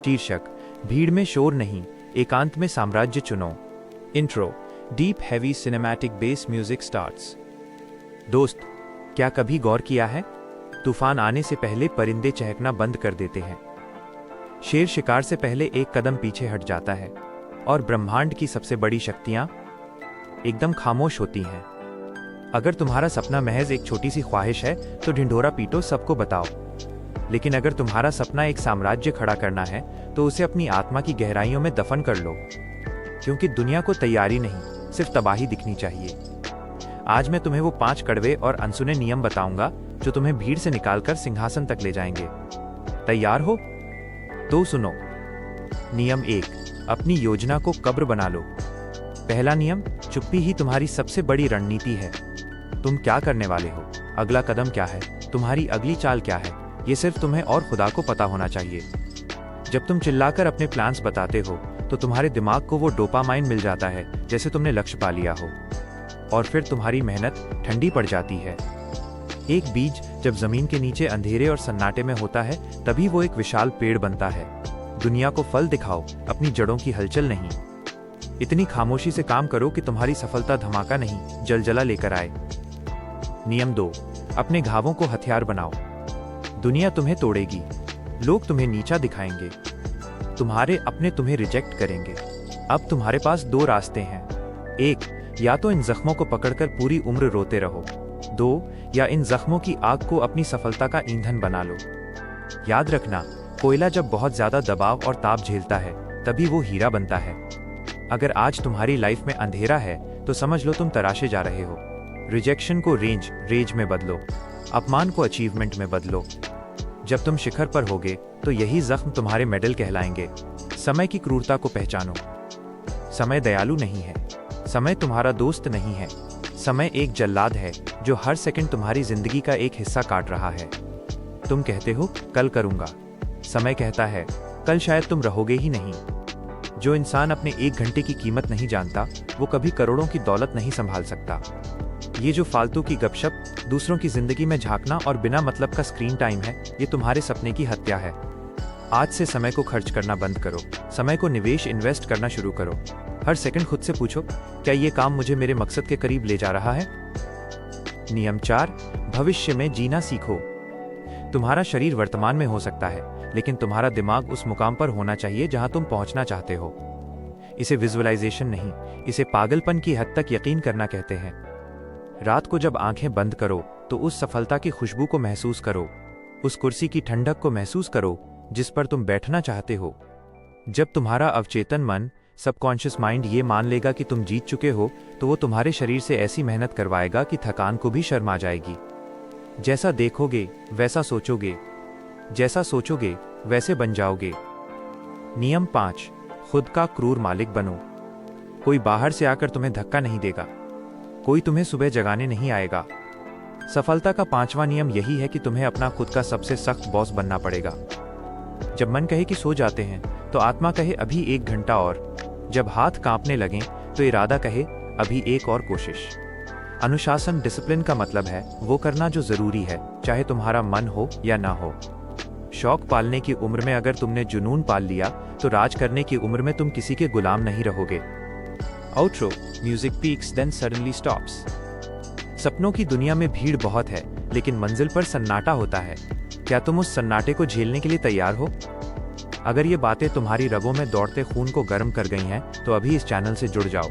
शीर्षक, भीड़ में शोर नहीं, एकांत में साम्राज्य चुनो। Intro, deep heavy cinematic base music starts. दोस्त, क्या कभी गौर किया है, तूफान आने से पहले परिंदे चहकना बंद कर देते हैं। शेर शिकार से पहले एक कदम पीछे हट जाता है और ब्रह्मांड की सबसे बड़ी शक्तियां एकदम खामोश होती हैं। अगर तुम्हारा सपना महज एक छोटी सी ख्वाहिश है तो ढिंढोरा पीटो, सबको बताओ। लेकिन अगर तुम्हारा सपना एक साम्राज्य खड़ा करना है तो उसे अपनी आत्मा की गहराइयों में दफन कर लो, क्योंकि दुनिया को तैयारी नहीं, सिर्फ तबाही दिखनी चाहिए। आज मैं तुम्हें वो 5 कड़वे और अनसुने नियम बताऊंगा जो तुम्हें भीड़ से निकालकर सिंहासन तक ले जाएंगे। तैयार हो? तो सुनो। नियम 1, अपनी योजना को कब्र बना लो। पहला नियम, चुप्पी ही तुम्हारी सबसे बड़ी रणनीति है। तुम क्या करने वाले हो, अगला कदम क्या है, तुम्हारी अगली चाल क्या है, ये सिर्फ तुम्हें और खुदा को पता होना चाहिए। जब तुम चिल्लाकर अपने प्लान्स बताते हो तो तुम्हारे दिमाग को वो डोपामाइन मिल जाता है जैसे तुमने लक्ष्य पा लिया हो, और फिर तुम्हारी मेहनत ठंडी पड़ जाती है। एक बीज जब जमीन के नीचे अंधेरे और सन्नाटे में होता है तभी वो एक विशाल पेड़ बनता है। दुनिया को फल दिखाओ, अपनी जड़ों की हलचल नहीं। इतनी खामोशी से काम करो कि तुम्हारी सफलता धमाका नहीं, जलजला लेकर आए। नियम 2, अपने घावों को हथियार बनाओ। दुनिया तुम्हें तोड़ेगी, लोग तुम्हें नीचा दिखाएंगे, तुम्हारे अपने तुम्हें रिजेक्ट करेंगे। अब तुम्हारे पास 2 रास्ते हैं। 1, या तो इन जख्मों को पकड़कर पूरी उम्र रोते रहो। 2, या इन जख्मों की आग को अपनी सफलता का ईंधन बना लो। याद रखना, कोयला जब बहुत ज्यादा दबाव और ताप झेलता है तभी वो हीरा बनता है। अगर आज तुम्हारी लाइफ में अंधेरा है तो समझ लो तुम तराशे जा रहे हो। रिजेक्शन को रेज में बदलो, अपमान को अचीवमेंट में बदलो। जब तुम शिखर पर होगे तो यही जख्म तुम्हारे मेडल कहलाएंगे। समय की क्रूरता को पहचानो। समय दयालु नहीं है, समय तुम्हारा दोस्त नहीं है। समय एक जल्लाद है जो हर सेकंड तुम्हारी जिंदगी का एक हिस्सा काट रहा है। तुम कहते हो कल करूंगा, समय कहता है कल शायद तुम रहोगे ही नहीं। जो इंसान अपने 1 घंटे की कीमत नहीं जानता वो कभी करोड़ों की दौलत नहीं संभाल सकता। ये जो फालतू की गपशप, दूसरों की जिंदगी में झांकना और बिना मतलब का स्क्रीन टाइम है, ये तुम्हारे सपने की हत्या है। आज से समय को खर्च करना बंद करो, समय को निवेश इन्वेस्ट करना शुरू करो। हर सेकंड खुद से पूछो, क्या ये काम मुझे मेरे मकसद के करीब ले जा रहा है? नियम 4, भविष्य में जीना सीखो। तुम्हारा शरीर वर्तमान में हो सकता है, लेकिन तुम्हारा दिमाग उस मुकाम पर होना चाहिए जहां तुम पहुंचना चाहते हो। इसे विजुअलाइजेशन नहीं, इसे पागलपन की हद तक यकीन करना कहते हैं। रात को जब आंखें बंद करो तो उस सफलता की खुशबू को महसूस करो, उस कुर्सी की ठंडक को महसूस करो जिस पर तुम बैठना चाहते हो। जब तुम्हारा अवचेतन मन, सबकॉन्शियस माइंड ये मान लेगा कि तुम जीत चुके हो तो वो तुम्हारे शरीर से ऐसी मेहनत करवाएगा कि थकान को भी शर्म आ जाएगी। जैसा देखोगे वैसा सोचोगे, जैसा सोचोगे वैसे बन जाओगे। नियम 5, खुद का क्रूर मालिक बनो। कोई बाहर से आकर तुम्हें धक्का नहीं देगा, कोई तुम्हें सुबह जगाने नहीं आएगा। सफलता का 5वां नियम यही है कि तुम्हें अपना खुद का सबसे सख्त बॉस बनना पड़ेगा। जब मन कहे कि सो जाते हैं तो आत्मा कहे अभी 1 घंटा और। जब हाथ कांपने लगें तो इरादा कहे अभी एक और कोशिश। अनुशासन, डिसिप्लिन का मतलब है वो करना जो जरूरी है, चाहे तुम्हारा मन हो या ना हो। शौक पालने की उम्र में अगर तुमने जुनून पाल लिया तो राज करने की उम्र में तुम किसी के गुलाम नहीं रहोगे। Outro, music peaks then suddenly stops. सपनों की दुनिया में भीड़ बहुत है, लेकिन मंजिल पर सन्नाटा होता है। क्या तुम उस सन्नाटे को झेलने के लिए तैयार हो? अगर ये बातें तुम्हारी रगों में दौड़ते खून को गर्म कर गई हैं तो अभी इस चैनल से जुड़ जाओ।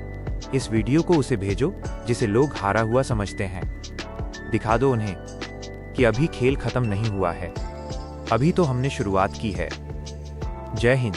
इस वीडियो को उसे भेजो जिसे लोग हारा हुआ समझते हैं। दिखा दो उन्हें कि अभी खेल खत्म नहीं हुआ है, अभी तो हमने शुरुआत की है। जय हिंद।